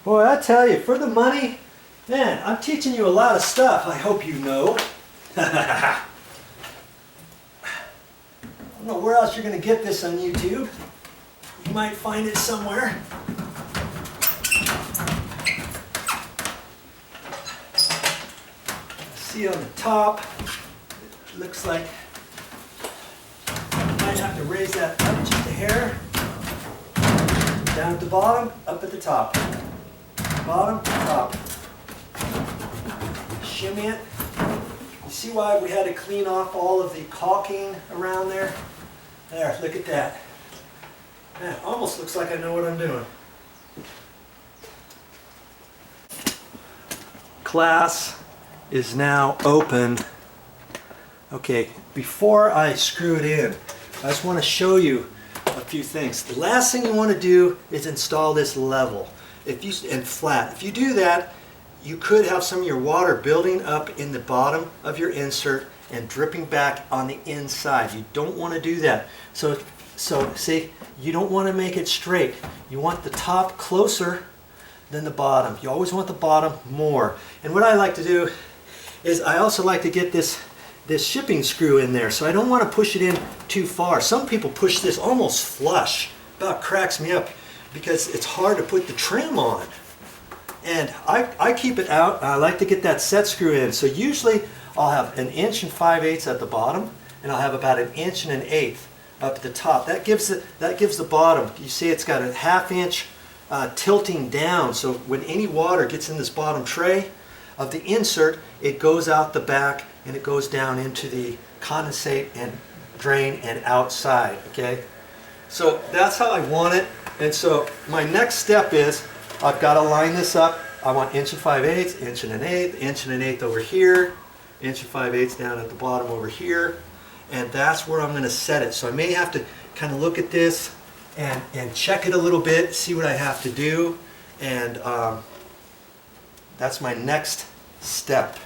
Boy, I tell you, for the money, man, I'm teaching you a lot of stuff, I hope you know. I don't know where else you're going to get this on YouTube. You might find it somewhere. See on the top, it looks like you might have to raise that up just a hair. Down at the bottom, up at the top. Bottom, top. Shimmy it. You see why we had to clean off all of the caulking around there? There, look at that. Man, it almost looks like I know what I'm doing. Class is now open. Okay, before I screw it in, I just want to show you a few things. The last thing you want to do is install this level and flat. If you do that, you could have some of your water building up in the bottom of your insert and dripping back on the inside. You don't want to do that. So see, you don't want to make it straight. You want the top closer than the bottom. You always want the bottom more. And what I like to do is I also like to get this shipping screw in there, so I don't want to push it in too far. Some people push this almost flush. About cracks me up because it's hard to put the trim on. And I keep it out. I like to get that set screw in. So usually I'll have 1 5/8" at the bottom, and I'll have about 1 1/8" up at the top. That gives the bottom. You see, it's got a 1/2 inch tilting down. So when any water gets in this bottom tray of the insert, it goes out the back and it goes down into the condensate and drain and outside. Okay, so that's how I want it. And so my next step is I've got to line this up. I want 1 5/8", 1 1/8", 1 1/8" over here, 1 5/8" down at the bottom over here, and that's where I'm going to set it. So I may have to kind of look at this and check it a little bit, see what I have to do, and that's my next step.